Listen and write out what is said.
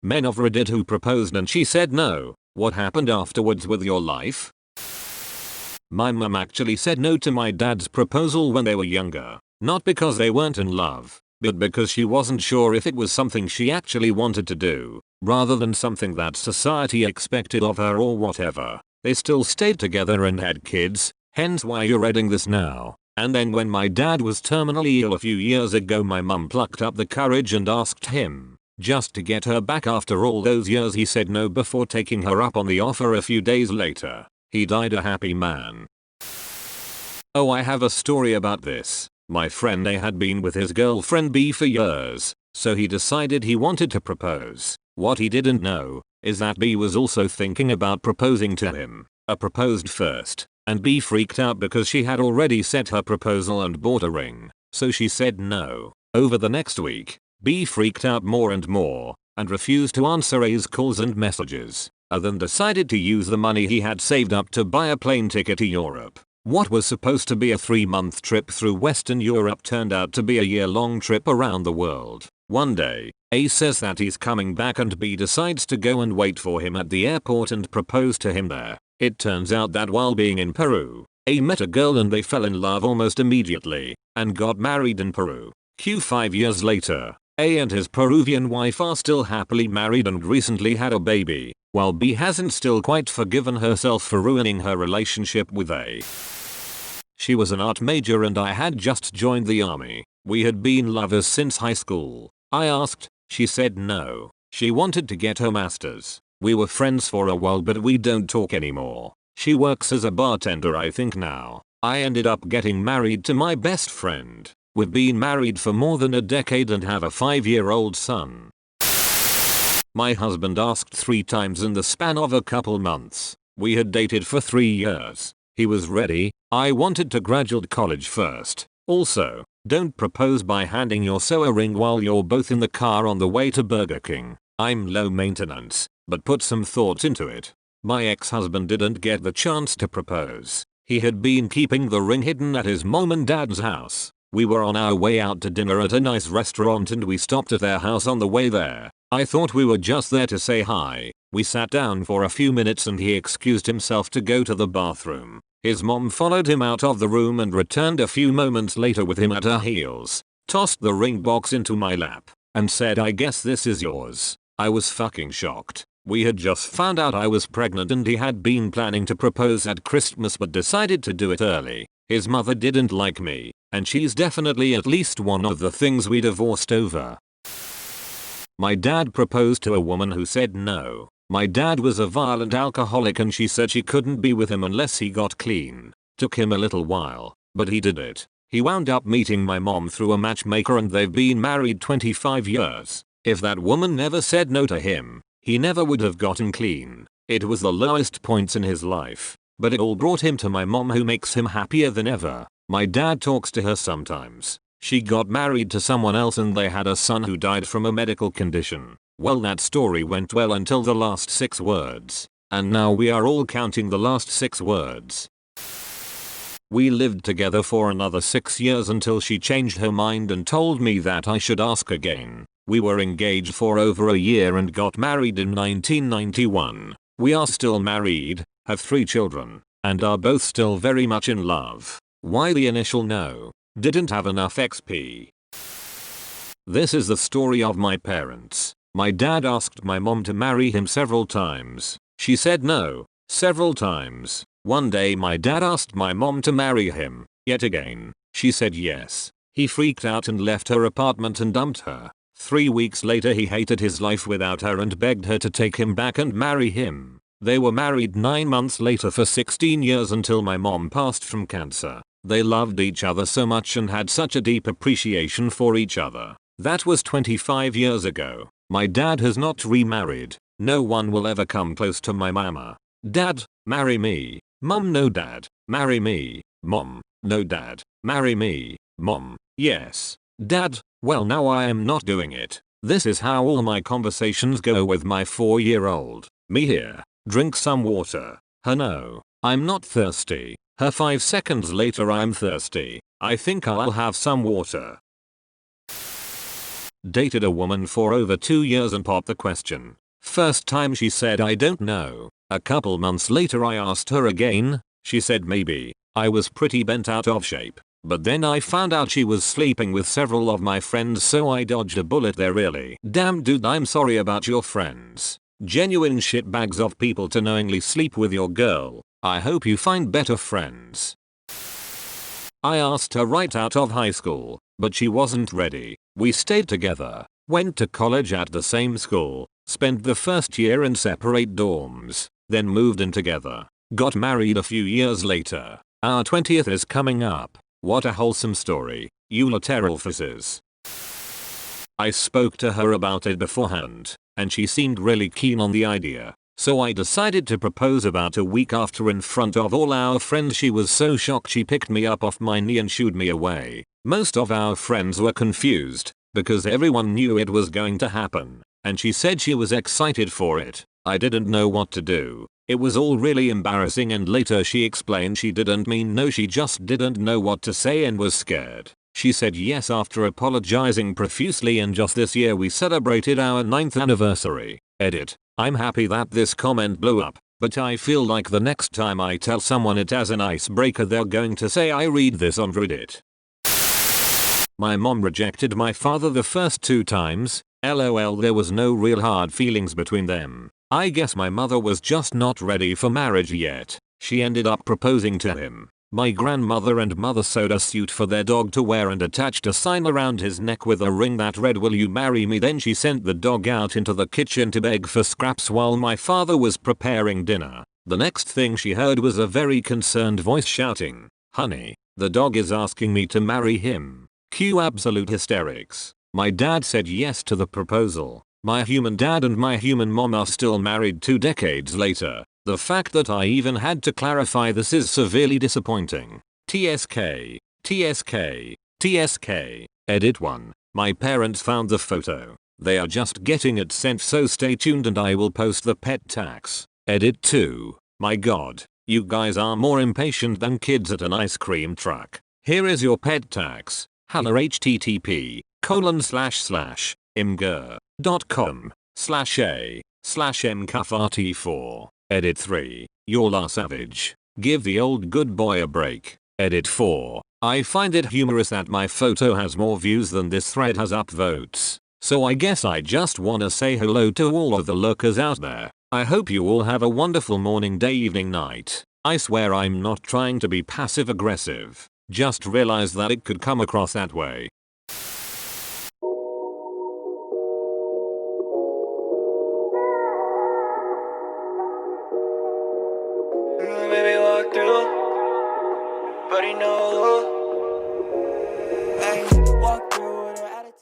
Men of Reddit who proposed and she said no. What happened afterwards with your life? My mum actually said no to my dad's proposal when they were younger. Not because they weren't in love, but because she wasn't sure if it was something she actually wanted to do, rather than something that society expected of her or whatever. They still stayed together and had kids, hence why you're reading this now. And then when my dad was terminally ill a few years ago, my mum plucked up the courage and asked him, just to get her back after all those years. He said no before taking her up on the offer a few days later. He died a happy man. Oh, I have a story about this. My friend A had been with his girlfriend B for years, so he decided he wanted to propose. What he didn't know is that B was also thinking about proposing to him. A proposed first, and B freaked out because she had already set her proposal and bought a ring, so she said no. Over the next week, B freaked out more and more, and refused to answer A's calls and messages. A then decided to use the money he had saved up to buy a plane ticket to Europe. What was supposed to be a 3-month trip through Western Europe turned out to be a year-long trip around the world. One day, A says that he's coming back and B decides to go and wait for him at the airport and propose to him there. It turns out that while being in Peru, A met a girl and they fell in love almost immediately, and got married in Peru. 5 years later, A and his Peruvian wife are still happily married and recently had a baby, while B hasn't still quite forgiven herself for ruining her relationship with A. She was an art major and I had just joined the army. We had been lovers since high school. I asked, she said no. She wanted to get her master's. We were friends for a while but we don't talk anymore. She works as a bartender I think now. I ended up getting married to my best friend. We've been married for more than a decade and have a 5-year-old son. My husband asked 3 times in the span of a couple months. We had dated for 3 years. He was ready. I wanted to graduate college first. Also, don't propose by handing your sewer ring while you're both in the car on the way to Burger King. I'm low maintenance, but put some thought into it. My ex-husband didn't get the chance to propose. He had been keeping the ring hidden at his mom and dad's house. We were on our way out to dinner at a nice restaurant and we stopped at their house on the way there. I thought we were just there to say hi. We sat down for a few minutes and he excused himself to go to the bathroom. His mom followed him out of the room and returned a few moments later with him at her heels, tossed the ring box into my lap, and said, "I guess this is yours." I was fucking shocked. We had just found out I was pregnant and he had been planning to propose at Christmas but decided to do it early. His mother didn't like me, and she's definitely at least one of the things we divorced over. My dad proposed to a woman who said no. My dad was a violent alcoholic and she said she couldn't be with him unless he got clean. Took him a little while, but he did it. He wound up meeting my mom through a matchmaker and they've been married 25 years. If that woman never said no to him, he never would have gotten clean. It was the lowest points in his life, but it all brought him to my mom who makes him happier than ever. My dad talks to her sometimes. She got married to someone else and they had a son who died from a medical condition. Well, that story went well until the last 6 words. And now we are all counting the last 6 words. We lived together for another 6 years until she changed her mind and told me that I should ask again. We were engaged for over a year and got married in 1991. We are still married, have 3 children, and are both still very much in love. Why the initial no? Didn't have enough XP. This is the story of my parents. My dad asked my mom to marry him several times. She said no, several times. One day my dad asked my mom to marry him, yet again. She said yes. He freaked out and left her apartment and dumped her. 3 weeks later he hated his life without her and begged her to take him back and marry him. They were married 9 months later for 16 years until my mom passed from cancer. They loved each other so much and had such a deep appreciation for each other. That was 25 years ago. My dad has not remarried. No one will ever come close to my mama. Dad, marry me. Mom, no. Dad, marry me. Mom, no. Dad, marry me. Mom, yes. Dad, well, now I am not doing it. This is how all my conversations go with my 4-year-old. Me here, drink some water. Her no, I'm not thirsty. Her 5 seconds later, I'm thirsty. I think I'll have some water. Dated a woman for over 2 years and popped the question. First time she said I don't know. A couple months later I asked her again. She said maybe. I was pretty bent out of shape. But then I found out she was sleeping with several of my friends, so I dodged a bullet there really. Damn dude, I'm sorry about your friends. Genuine shitbags of people to knowingly sleep with your girl. I hope you find better friends. I asked her right out of high school, but she wasn't ready. We stayed together, went to college at the same school, spent the first year in separate dorms, then moved in together. Got married a few years later. Our 20th is coming up. What a wholesome story. Unilateral fisses. I spoke to her about it beforehand, and she seemed really keen on the idea. So I decided to propose about a week after in front of all our friends. She was so shocked she picked me up off my knee and shooed me away. Most of our friends were confused, because everyone knew it was going to happen, and she said she was excited for it. I didn't know what to do. It was all really embarrassing, and later she explained she didn't mean no, she just didn't know what to say and was scared. She said yes after apologizing profusely, and just this year we celebrated our 9th anniversary. Edit. I'm happy that this comment blew up, but I feel like the next time I tell someone it as an icebreaker they're going to say I read this on Reddit. My mom rejected my father the first 2 times. LOL, there was no real hard feelings between them. I guess my mother was just not ready for marriage yet. She ended up proposing to him. My grandmother and mother sewed a suit for their dog to wear and attached a sign around his neck with a ring that read, "Will you marry me?" Then she sent the dog out into the kitchen to beg for scraps while my father was preparing dinner. The next thing she heard was a very concerned voice shouting, "Honey, the dog is asking me to marry him." Cue absolute hysterics. My dad said yes to the proposal. My human dad and my human mom are still married 2 decades later. The fact that I even had to clarify this is severely disappointing. TSK. TSK. TSK. Edit 1. My parents found the photo. They are just getting it sent, so stay tuned and I will post the pet tax. Edit 2. My god. You guys are more impatient than kids at an ice cream truck. Here is your pet tax. Holla http://imgur.com/a/mcuffrt4. Edit 3. Y'all are savage. Give the old good boy a break. Edit 4. I find it humorous that my photo has more views than this thread has upvotes. So I guess I just wanna say hello to all of the lurkers out there. I hope you all have a wonderful morning, day, evening, night. I swear I'm not trying to be passive aggressive. Just realized that it could come across that way. Baby walk through, but he know